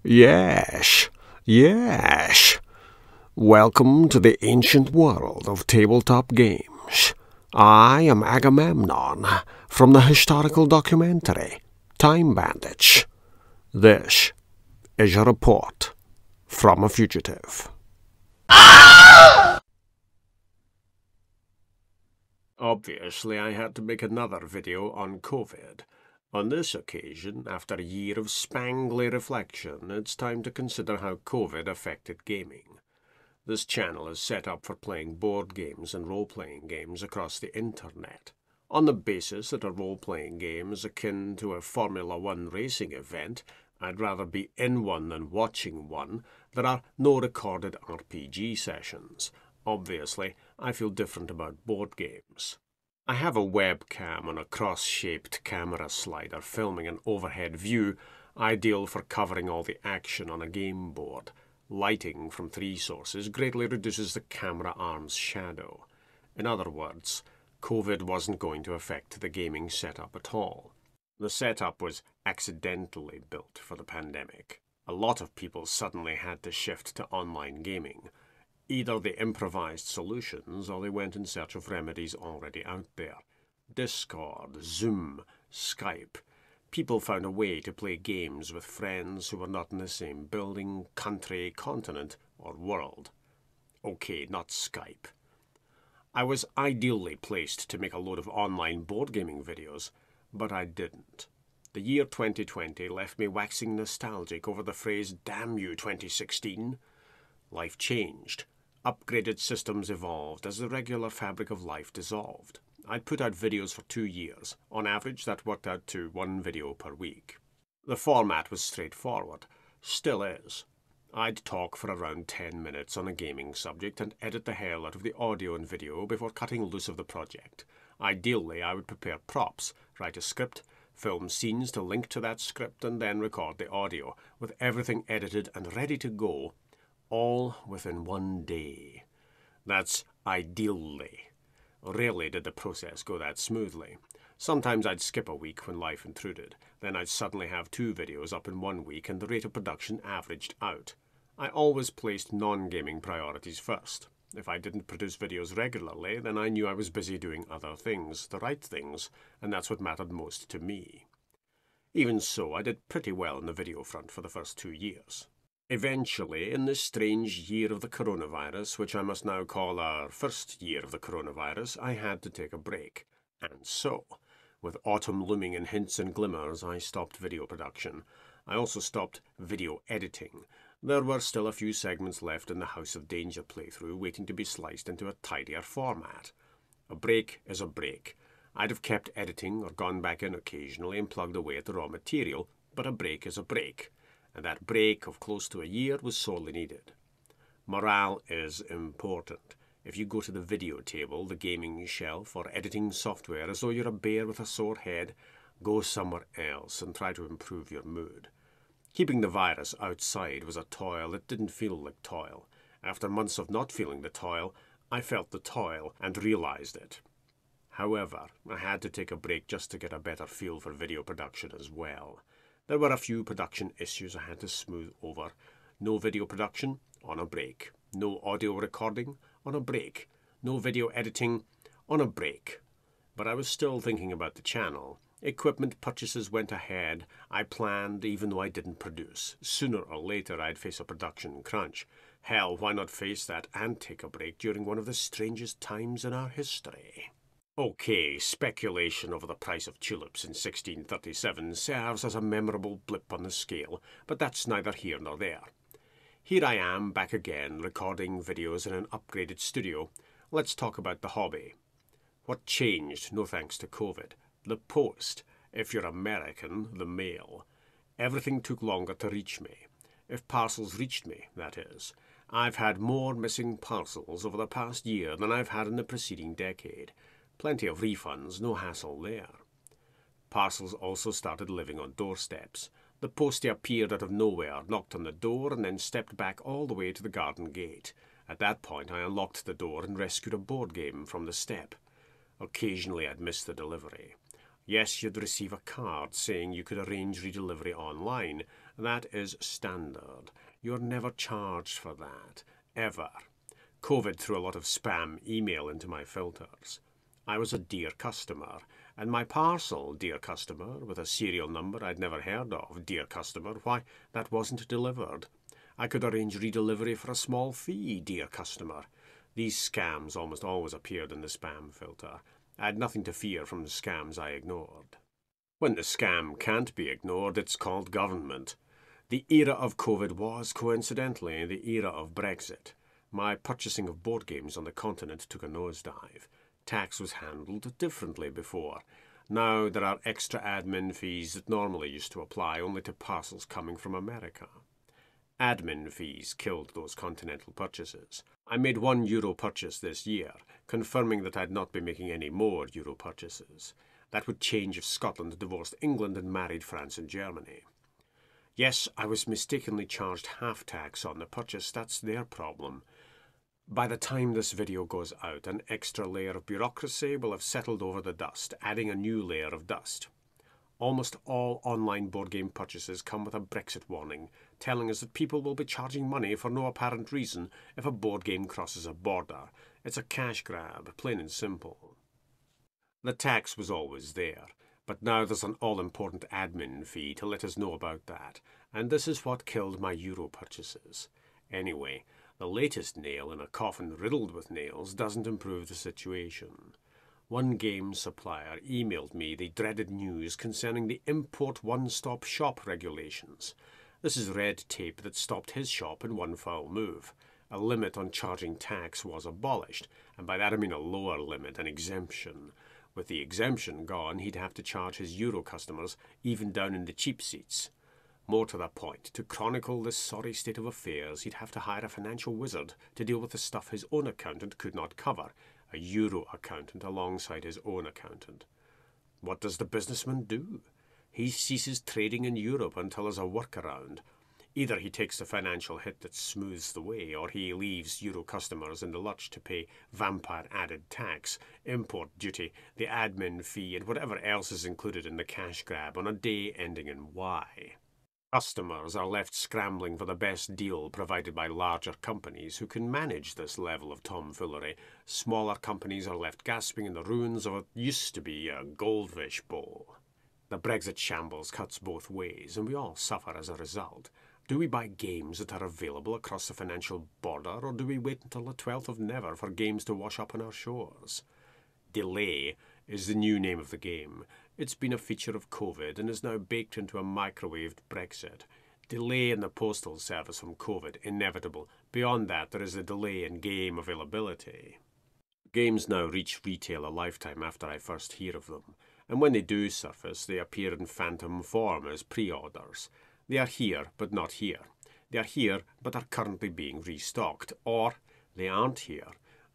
Yes, yes. Welcome to the ancient world of tabletop games. I am Agamemnon from the historical documentary Time Bandits. This is a report from a fugitive. Obviously, I had to make another video on COVID. On this occasion, after a year of spangly reflection, it's time to consider how COVID affected gaming. This channel is set up for playing board games and role-playing games across the internet. On the basis that a role-playing game is akin to a Formula One racing event, I'd rather be in one than watching one. There are no recorded RPG sessions. Obviously, I feel different about board games. I have a webcam on a cross-shaped camera slider filming an overhead view, ideal for covering all the action on a game board. Lighting from 3 sources greatly reduces the camera arm's shadow. In other words, COVID wasn't going to affect the gaming setup at all. The setup was accidentally built for the pandemic. A lot of people suddenly had to shift to online gaming. Either they improvised solutions or they went in search of remedies already out there. Discord, Zoom, Skype. People found a way to play games with friends who were not in the same building, country, continent, or world. Okay, not Skype. I was ideally placed to make a load of online board gaming videos, but I didn't. The year 2020 left me waxing nostalgic over the phrase, "Damn you, 2016." Life changed. Upgraded systems evolved as the regular fabric of life dissolved. I'd put out videos for 2 years. On average, that worked out to 1 video per week. The format was straightforward. Still is. I'd talk for around 10 minutes on a gaming subject and edit the hell out of the audio and video before cutting loose of the project. Ideally, I would prepare props, write a script, film scenes to link to that script, and then record the audio, with everything edited and ready to go, all within 1 day. That's ideally. Rarely did the process go that smoothly. Sometimes I'd skip a week when life intruded. Then I'd suddenly have 2 videos up in 1 week and the rate of production averaged out. I always placed non-gaming priorities first. If I didn't produce videos regularly, then I knew I was busy doing other things, the right things, and that's what mattered most to me. Even so, I did pretty well on the video front for the first 2 years. Eventually, in this strange year of the coronavirus, which I must now call our first year of the coronavirus, I had to take a break. And so, with autumn looming in hints and glimmers, I stopped video production. I also stopped video editing. There were still a few segments left in the House of Danger playthrough waiting to be sliced into a tidier format. A break is a break. I'd have kept editing or gone back in occasionally and plugged away at the raw material, but a break is a break. And that break of close to a year was sorely needed. Morale is important. If you go to the video table, the gaming shelf, or editing software as though you're a bear with a sore head, go somewhere else and try to improve your mood. Keeping the virus outside was a toil that didn't feel like toil. After months of not feeling the toil, I felt the toil and realized it. However, I had to take a break just to get a better feel for video production as well. There were a few production issues I had to smooth over. No video production? On a break. No audio recording? On a break. No video editing? On a break. But I was still thinking about the channel. Equipment purchases went ahead. I planned even though I didn't produce. Sooner or later I'd face a production crunch. Hell, why not face that and take a break during one of the strangest times in our history? Okay, speculation over the price of tulips in 1637 serves as a memorable blip on the scale, but that's neither here nor there. Here I am, back again, recording videos in an upgraded studio. Let's talk about the hobby. What changed, no thanks to COVID? The post. If you're American, the mail. Everything took longer to reach me. If parcels reached me, that is. I've had more missing parcels over the past year than I've had in the preceding decade. Plenty of refunds, no hassle there. Parcels also started living on doorsteps. The postie appeared out of nowhere, knocked on the door, and then stepped back all the way to the garden gate. At that point, I unlocked the door and rescued a board game from the step. Occasionally, I'd miss the delivery. Yes, you'd receive a card saying you could arrange redelivery online, That is standard. You're never charged for that. Ever. COVID threw a lot of spam email into my filters. I was a dear customer, and my parcel, dear customer, with a serial number I'd never heard of, dear customer, why, that wasn't delivered. I could arrange redelivery for a small fee, dear customer. These scams almost always appeared in the spam filter. I had nothing to fear from the scams I ignored. When the scam can't be ignored, it's called government. The era of COVID was, coincidentally, the era of Brexit. My purchasing of board games on the continent took a nosedive. Tax was handled differently before. Now there are extra admin fees that normally used to apply only to parcels coming from America. Admin fees killed those continental purchases. I made €1 purchase this year, confirming that I'd not be making any more euro purchases. That would change if Scotland divorced England and married France and Germany. Yes, I was mistakenly charged half tax on the purchase. That's their problem. By the time this video goes out, an extra layer of bureaucracy will have settled over the dust, adding a new layer of dust. Almost all online board game purchases come with a Brexit warning, telling us that people will be charging money for no apparent reason if a board game crosses a border. It's a cash grab, plain and simple. The tax was always there, but now there's an all-important admin fee to let us know about that, and this is what killed my euro purchases. Anyway, the latest nail in a coffin riddled with nails doesn't improve the situation. One game supplier emailed me the dreaded news concerning the import one-stop shop regulations. This is red tape that stopped his shop in one foul move. A limit on charging tax was abolished, and by that I mean a lower limit, an exemption. With the exemption gone, he'd have to charge his euro customers even down in the cheap seats. More to the point, to chronicle this sorry state of affairs, he'd have to hire a financial wizard to deal with the stuff his own accountant could not cover, a euro accountant alongside his own accountant. What does the businessman do? He ceases trading in Europe until there's a workaround. Either he takes the financial hit that smooths the way, or he leaves euro customers in the lurch to pay vampire-added tax, import duty, the admin fee, and whatever else is included in the cash grab on a day ending in Y. Customers are left scrambling for the best deal provided by larger companies who can manage this level of tomfoolery. Smaller companies are left gasping in the ruins of what used to be a goldfish bowl. The Brexit shambles cuts both ways, and we all suffer as a result. Do we buy games that are available across the financial border, or do we wait until the 12th of never for games to wash up on our shores? Delay is the new name of the game. It's been a feature of COVID and is now baked into a microwaved Brexit. Delay in the postal service from COVID, inevitable. Beyond that, there is a delay in game availability. Games now reach retail a lifetime after I first hear of them, and when they do surface, they appear in phantom form as pre-orders. They are here, but not here. They are here, but are currently being restocked. Or, they aren't here.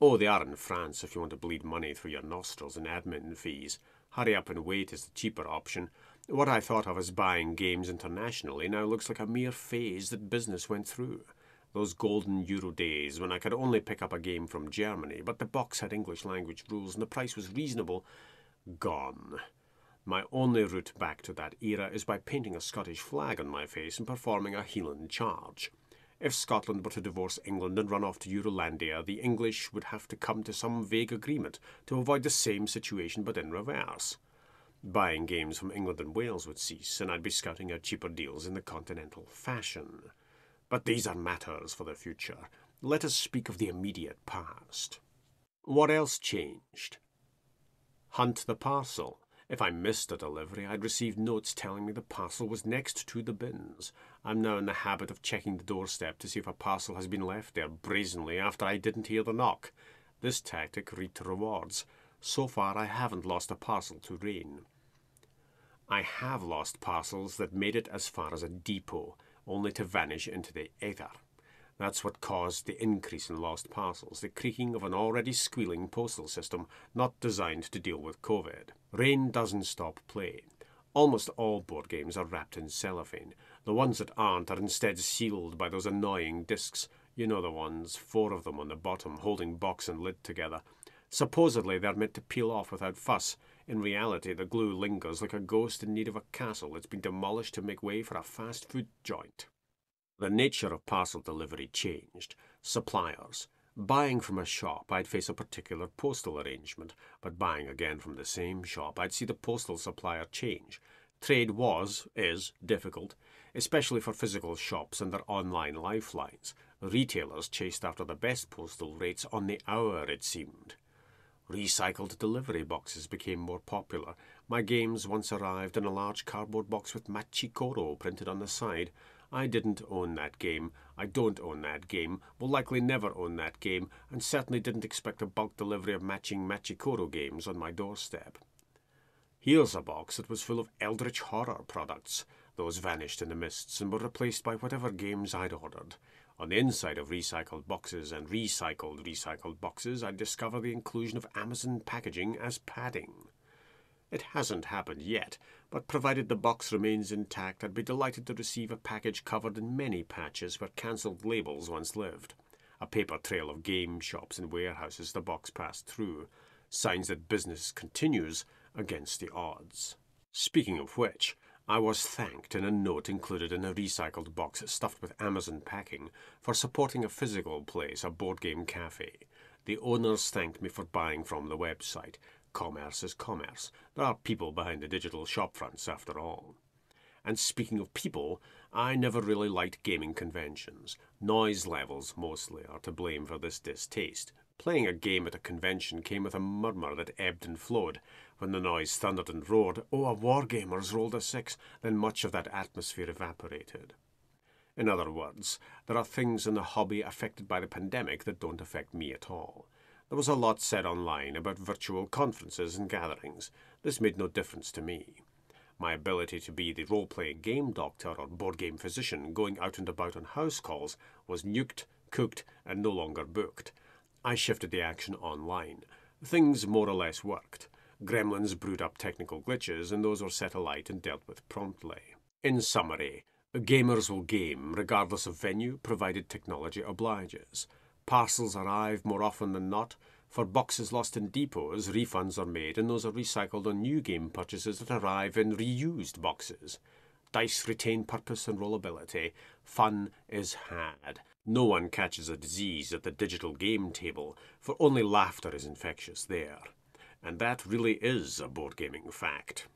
Oh, they are in France if you want to bleed money through your nostrils in admin fees. Hurry up and wait is the cheaper option. What I thought of as buying games internationally now looks like a mere phase that business went through. Those golden euro days when I could only pick up a game from Germany, but the box had English language rules and the price was reasonable. Gone. My only route back to that era is by painting a Scottish flag on my face and performing a Hieland charge. If Scotland were to divorce England and run off to Eurolandia, the English would have to come to some vague agreement to avoid the same situation but in reverse. Buying games from England and Wales would cease, and I'd be scouting out cheaper deals in the continental fashion. But these are matters for the future. Let us speak of the immediate past. What else changed? Hunt the parcel. If I missed a delivery, I'd receive notes telling me the parcel was next to the bins. I'm now in the habit of checking the doorstep to see if a parcel has been left there brazenly after I didn't hear the knock. This tactic reaped rewards. So far, I haven't lost a parcel to rain. I have lost parcels that made it as far as a depot, only to vanish into the ether. That's what caused the increase in lost parcels, the creaking of an already squealing postal system not designed to deal with COVID. Rain doesn't stop play. Almost all board games are wrapped in cellophane. The ones that aren't are instead sealed by those annoying discs. You know the ones, 4 of them on the bottom, holding box and lid together. Supposedly they're meant to peel off without fuss. In reality, the glue lingers like a ghost in need of a castle that's been demolished to make way for a fast food joint. The nature of parcel delivery changed. Suppliers. Buying from a shop, I'd face a particular postal arrangement, but buying again from the same shop, I'd see the postal supplier change. Trade is difficult, especially for physical shops and their online lifelines. Retailers chased after the best postal rates on the hour, it seemed. Recycled delivery boxes became more popular. My games once arrived in a large cardboard box with Machikoro printed on the side. I didn't own that game, I don't own that game, will likely never own that game, and certainly didn't expect a bulk delivery of matching Machikoro games on my doorstep. Here's a box that was full of eldritch horror products. Those vanished in the mists and were replaced by whatever games I'd ordered. On the inside of recycled boxes and recycled boxes, I'd discover the inclusion of Amazon packaging as padding. It hasn't happened yet, but provided the box remains intact, I'd be delighted to receive a package covered in many patches where cancelled labels once lived. A paper trail of game shops and warehouses the box passed through. Signs that business continues against the odds. Speaking of which, I was thanked in a note included in a recycled box stuffed with Amazon packing for supporting a physical place, a board game cafe. The owners thanked me for buying from the website. Commerce is commerce. There are people behind the digital shopfronts after all. And speaking of people, I never really liked gaming conventions. Noise levels, mostly, are to blame for this distaste. Playing a game at a convention came with a murmur that ebbed and flowed. When the noise thundered and roared, "Oh, a wargamer's rolled a 6, then much of that atmosphere evaporated. In other words, there are things in the hobby affected by the pandemic that don't affect me at all. There was a lot said online about virtual conferences and gatherings. This made no difference to me. My ability to be the role-playing game doctor or board game physician going out and about on house calls was nuked, cooked, and no longer booked. I shifted the action online. Things more or less worked. Gremlins brewed up technical glitches, and those were set alight and dealt with promptly. In summary, gamers will game regardless of venue, provided technology obliges. Parcels arrive more often than not. For boxes lost in depots, refunds are made, and those are recycled on new game purchases that arrive in reused boxes. Dice retain purpose and rollability. Fun is had. No one catches a disease at the digital game table, for only laughter is infectious there. And that really is a board gaming fact.